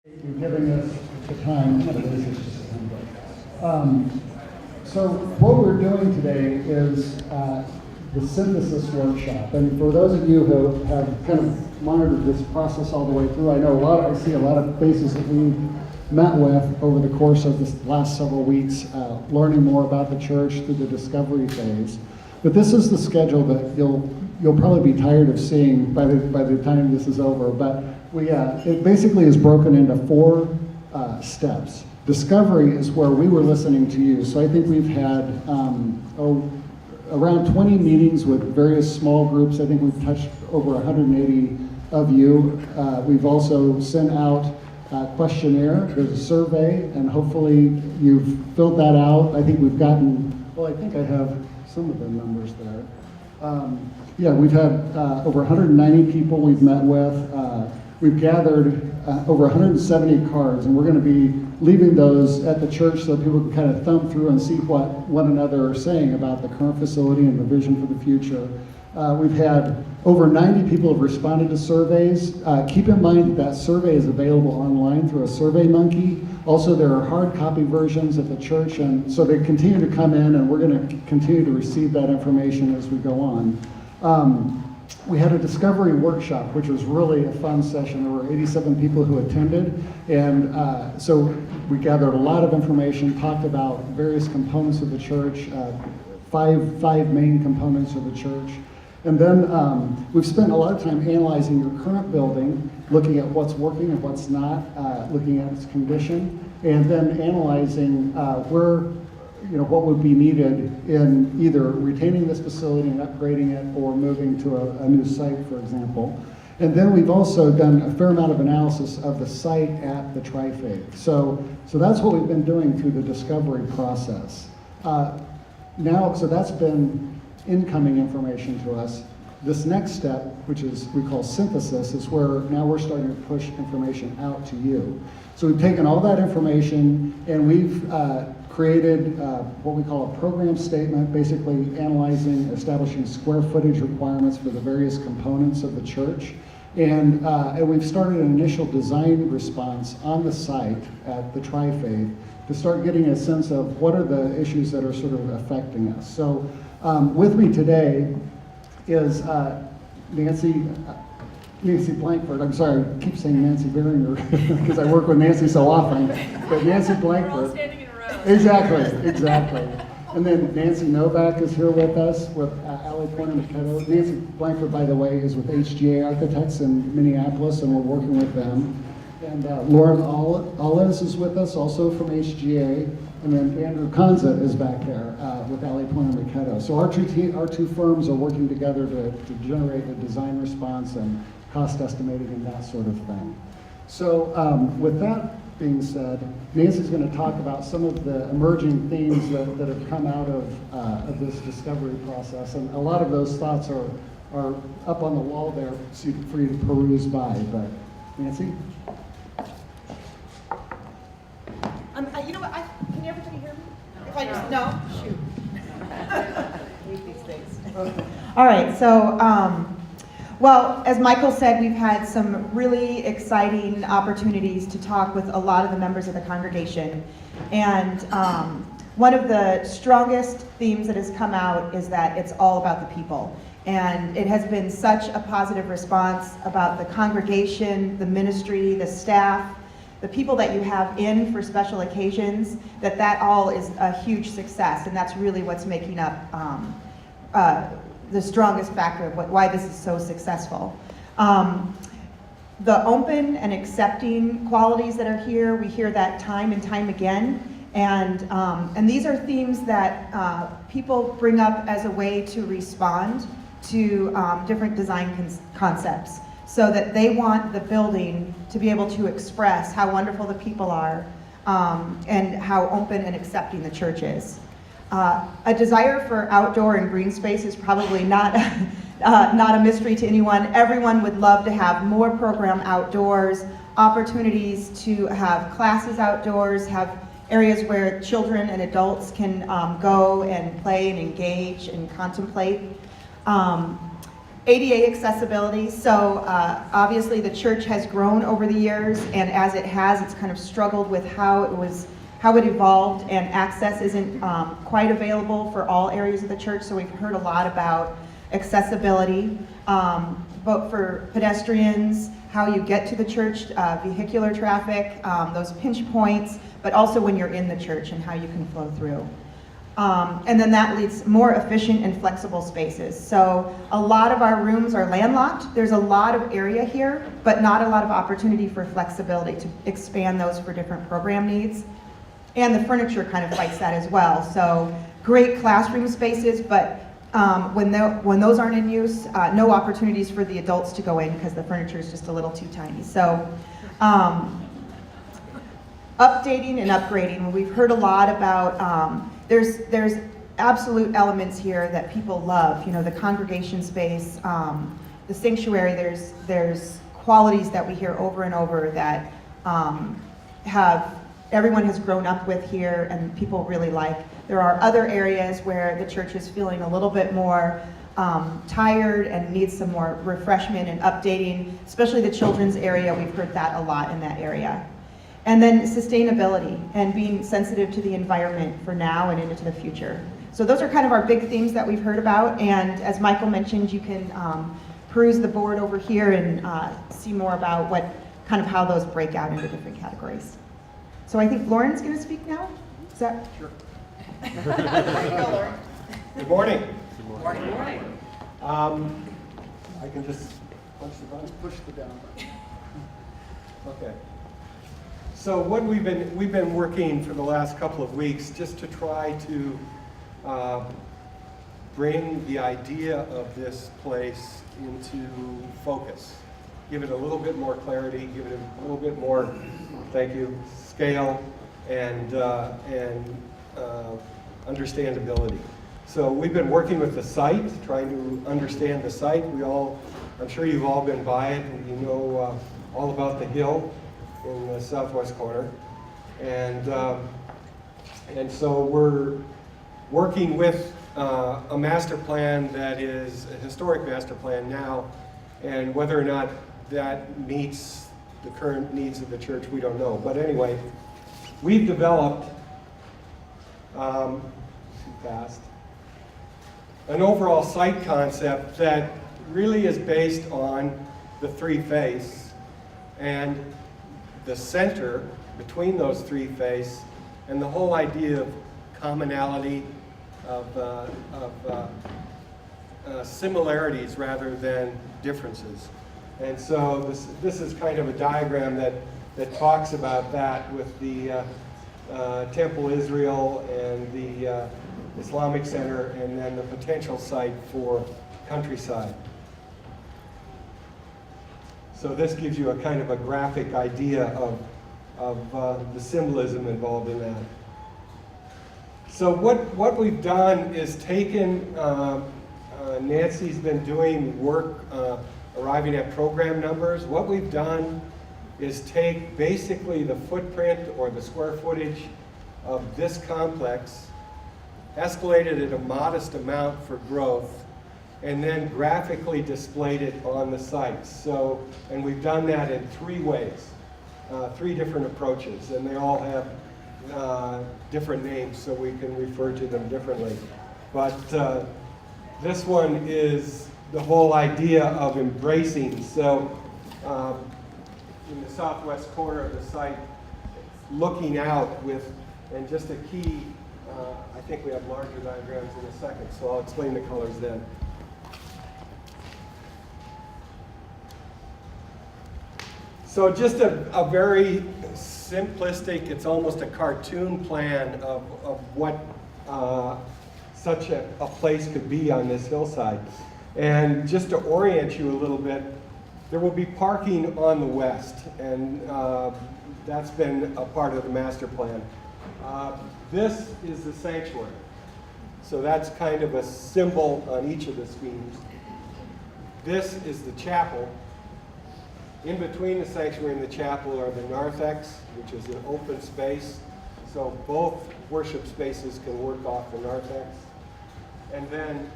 You're giving us the time. So what we're doing today is the synthesis workshop. And for those of you who have kind of monitored this process all the way through, I see a lot of faces that we've met with over the course of this last several weeks, learning more about the church through the discovery phase. But this is the schedule that you'll probably be tired of seeing by the time this is over. But it basically is broken into 4 steps. Discovery is where we were listening to you. So I think we've had around 20 meetings with various small groups. I think we've touched over 180 of you. We've also sent out a questionnaire. There's a survey, and hopefully you've filled that out. I think we've gotten, I think I have some of the numbers there. We've had over 190 people we've met with. We've gathered over 170 cards, and we're going to be leaving those at the church so that people can kind of thumb through and see what one another are saying about the current facility and the vision for the future. We've had over 90 people have responded to surveys. Keep in mind that survey is available online through a SurveyMonkey. Also, there are hard copy versions at the church, and so they continue to come in, and we're going to continue to receive that information as we go on. We had a discovery workshop, which was really a fun session. There were 87 people who attended, and so we gathered a lot of information, talked about various components of the church, five main components of the church. And then we've spent a lot of time analyzing your current building, looking at what's working and what's not, looking at its condition, and then analyzing what would be needed in either retaining this facility and upgrading it or moving to a new site, for example. And then we've also done a fair amount of analysis of the site at the Tri-Faith. So that's what we've been doing through the discovery process. So that's been incoming information to us. This next step, which we call synthesis, is where now we're starting to push information out to you. So we've taken all that information and we've created what we call a program statement, basically establishing square footage requirements for the various components of the church. And we've started an initial design response on the site at the Tri-Faith to start getting a sense of what are the issues that are sort of affecting us. So with me today is Nancy Blankford. I'm sorry, I keep saying Nancy Beringer because I work with Nancy so often. But Nancy Blankford. We're all standing in a row. Exactly. And then Nancy Novak is here with us with Poyner Macchietto. Nancy Blankford, by the way, is with HGA Architects in Minneapolis, and we're working with them. And Lauren Ollis is with us, also from HGA. And then Andrew Kanza is back there with Poyner Macchietto. So our two firms are working together to generate a design response and cost estimating and that sort of thing. So with that being said, Nancy's going to talk about some of the emerging themes that have come out of this discovery process. And a lot of those thoughts are up on the wall there for you to peruse by. But Nancy? You know what? Can everybody hear me? If I just no, shoot. I hate these things. All right. So, well, as Michael said, we've had some really exciting opportunities to talk with a lot of the members of the congregation, and one of the strongest themes that has come out is that it's all about the people. And it has been such a positive response about the congregation, the ministry, the staff, the people that you have in for special occasions, that all is a huge success, and that's really what's making up the strongest factor of why this is so successful. The open and accepting qualities that are here, we hear that time and time again, and these are themes that people bring up as a way to respond to different design concepts, so that they want the building to be able to express how wonderful the people are and how open and accepting the church is. A desire for outdoor and green space is probably not a mystery to anyone. Everyone would love to have more program outdoors, opportunities to have classes outdoors, have areas where children and adults can go and play and engage and contemplate. ADA accessibility. So obviously the church has grown over the years, and as it has, it's kind of struggled with how it evolved, and access isn't quite available for all areas of the church. So we've heard a lot about accessibility, both for pedestrians, how you get to the church, vehicular traffic, those pinch points, but also when you're in the church and how you can flow through. And then that leads more efficient and flexible spaces. So a lot of our rooms are landlocked. There's a lot of area here, but not a lot of opportunity for flexibility to expand those for different program needs. And the furniture kind of fights that as well. So great classroom spaces, but when those aren't in use, no opportunities for the adults to go in because the furniture is just a little too tiny. So updating and upgrading, we've heard a lot about, there's absolute elements here that people love. You know, the congregation space, the sanctuary, there's qualities that we hear over and over that everyone has grown up with here and people really like. There are other areas where the church is feeling a little bit more tired and needs some more refreshment and updating, especially the children's area. We've heard that a lot in that area. And then sustainability and being sensitive to the environment for now and into the future. So those are kind of our big themes that we've heard about. And as Michael mentioned, you can peruse the board over here and see more about how those break out into different categories. So I think Lauren's going to speak now. Is that? Sure. There you go, Lauren. Good morning. Good morning. I can just punch the button. Push the down button. Okay. So what we've been working for the last couple of weeks just to try to bring the idea of this place into focus, give it a little bit more clarity, give it a little bit more, thank you, scale and understandability. So we've been working with the site, trying to understand the site. I'm sure you've all been by it, and you know all about the hill in the southwest corner. And so we're working with a master plan that is a historic master plan now, and whether or not that meets the current needs of the church, we don't know. But anyway, we've developed an overall site concept that really is based on the three faiths and the center between those three faiths and the whole idea of commonality, of similarities rather than differences. And so this is kind of a diagram that talks about that with the Temple Israel and the Islamic Center, and then the potential site for countryside. So this gives you a kind of a graphic idea of the symbolism involved in that. So what we've done is taken, Nancy's been doing work arriving at program numbers. What we've done is take basically the footprint or the square footage of this complex, escalated at a modest amount for growth, and then graphically displayed it on the site. So, and we've done that in three ways, three different approaches, and they all have different names, so we can refer to them differently. But this one is the whole idea of embracing. So in the southwest corner of the site, looking out with, and just a key, I think we have larger diagrams in a second, so I'll explain the colors then. So just a very simplistic, it's almost a cartoon plan of what such a place could be on this hillside. And just to orient you a little bit, there will be parking on the west, and that's been a part of the master plan. This is the sanctuary. So that's kind of a symbol on each of the schemes. This is the chapel. In between the sanctuary and the chapel are the narthex, which is an open space. So both worship spaces can work off the narthex. And then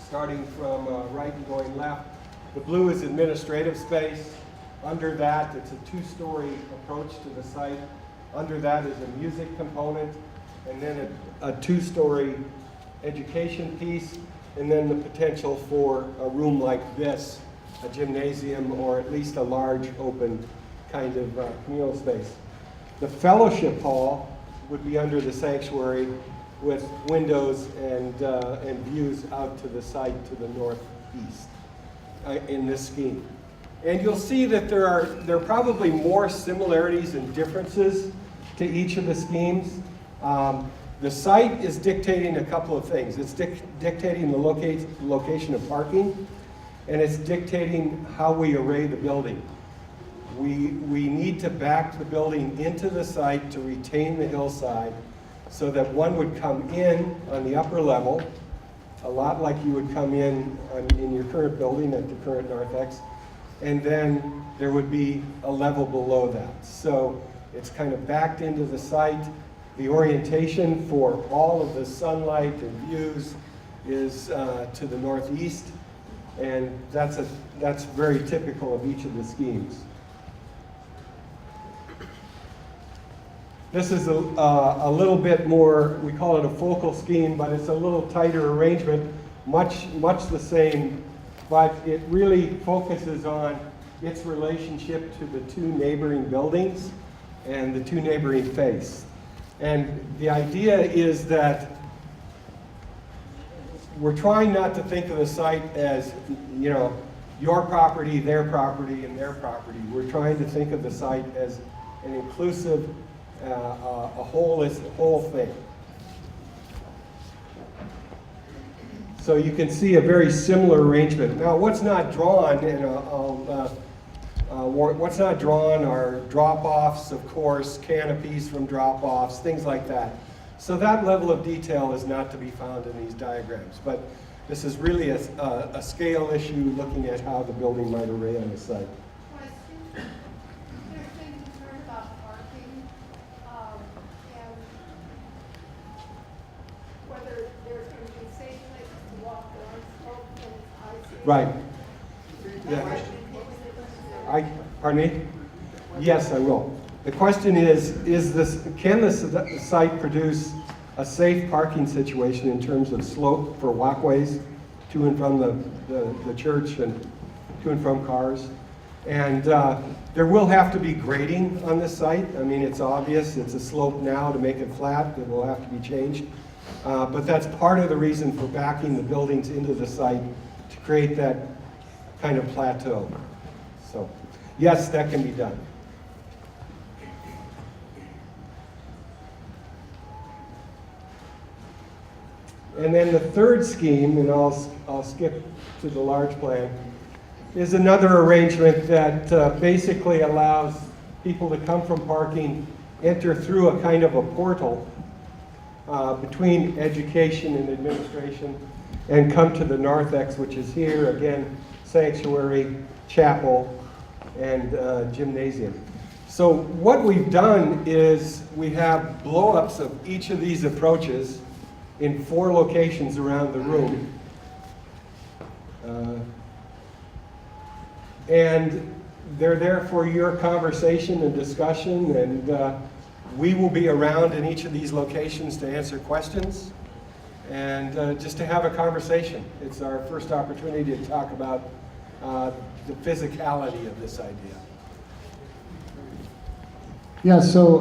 starting from right and going left. The blue is administrative space. Under that, it's a two-story approach to the site. Under that is a music component, and then a two-story education piece, and then the potential for a room like this, a gymnasium, or at least a large open kind of communal space. The fellowship hall would be under the sanctuary with windows and views out to the site to the northeast in this scheme. And you'll see that there are probably more similarities and differences to each of the schemes. The site is dictating a couple of things. It's dictating the location of parking, and it's dictating how we array the building. We need to back the building into the site to retain the hillside so that one would come in on the upper level, a lot like you would come in your current building at the current Narthex, and then there would be a level below that. So it's kind of backed into the site. The orientation for all of the sunlight and views is to the northeast, and that's very typical of each of the schemes. This is a little bit more, we call it a focal scheme, but it's a little tighter arrangement, much the same, but it really focuses on its relationship to the two neighboring buildings and the two neighboring faces. And the idea is that we're trying not to think of the site as, you know, your property, their property, and their property. We're trying to think of the site as an inclusive, a whole thing. So you can see a very similar arrangement. Now, what's not drawn, and what's not drawn are drop-offs, of course, canopies from drop-offs, things like that. So that level of detail is not to be found in these diagrams. But this is really a scale issue looking at how the building might array on the site. Question. There's been concern about parking and whether there's going to be safe places to walk down slope and it's icy. Right. Yeah. Pardon me? Yes, I will. The question is can the site produce a safe parking situation in terms of slope for walkways to and from the church and to and from cars? And there will have to be grading on this site. I mean, it's obvious. It's a slope now. To make it flat, it will have to be changed. But that's part of the reason for backing the buildings into the site, to create that kind of plateau. So, yes, that can be done. And then the third scheme, and I'll skip to the large plan, is another arrangement that basically allows people to come from parking, enter through a kind of a portal between education and administration, and come to the Narthex, which is here, again, sanctuary, chapel, and gymnasium. So what we've done is we have blow-ups of each of these approaches in 4 locations around the room. And they're there for your conversation and discussion, and we will be around in each of these locations to answer questions and just to have a conversation. It's our first opportunity to talk about the physicality of this idea. Yeah, so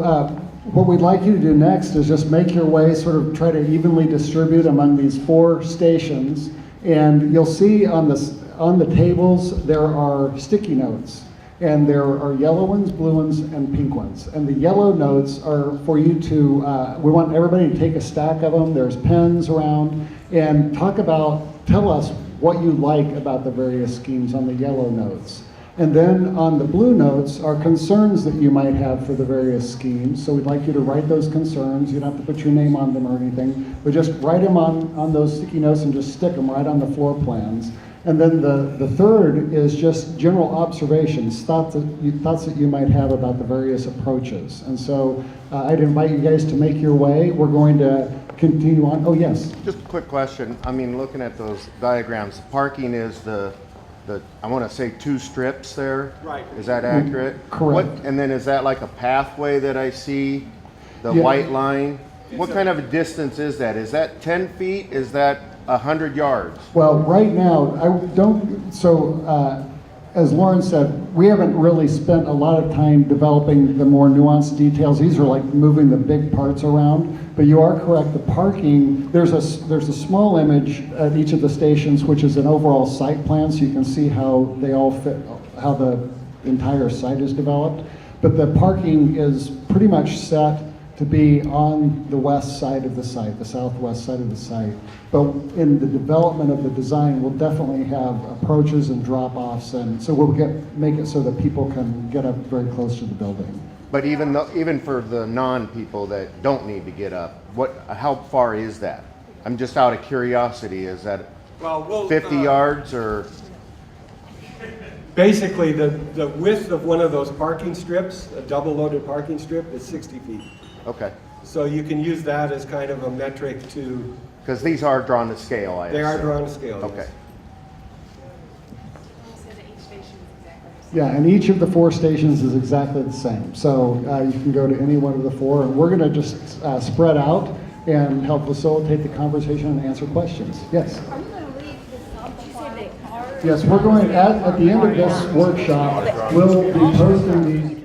what we'd like you to do next is just make your way, sort of try to evenly distribute among these 4 stations, and you'll see on the tables there are sticky notes, and there are yellow ones, blue ones, and pink ones. And the yellow notes are for you to, we want everybody to take a stack of them. There's pens around, and tell us what you like about the various schemes on the yellow notes. And then on the blue notes are concerns that you might have for the various schemes. So we'd like you to write those concerns. You don't have to put your name on them or anything, but just write them on those sticky notes and just stick them right on the floor plans. And then the third is just general observations, thoughts that you might have about the various approaches. And so I'd invite you guys to make your way. We're going to continue on. Oh, yes. Just a quick question. I mean, looking at those diagrams, parking is I want to say 2 strips there. Right. Is that accurate? Correct. And then is that like a pathway that I see, the Yeah. white line? What kind of a distance is that? Is that 10 feet? Is that 100 yards? Well, right now, as Lauren said, we haven't really spent a lot of time developing the more nuanced details. These are like moving the big parts around. But you are correct, the parking, there's a small image at each of the stations, which is an overall site plan, so you can see how they all fit, how the entire site is developed. But the parking is pretty much set to be on the west side of the site, the southwest side of the site. But in the development of the design, we'll definitely have approaches and drop-offs, and so we'll make it so that people can get up very close to the building. But even for the non-people that don't need to get up, how far is that? I'm just out of curiosity. Is that Well, we'll 50 yards or? basically the width of one of those parking strips, a double-loaded parking strip, is 60 feet. Okay. So you can use that as kind of a metric to. Because these are drawn to scale, I They are assume. drawn to scale. yes. Okay. Yeah, and each of the 4 stations is exactly the same. So you can go to any one of the 4, and we're going to just spread out and help facilitate the conversation and answer questions. Yes? Are you gonna leave this up before they are? Yes, we're going, at the end of this workshop, we'll be posting these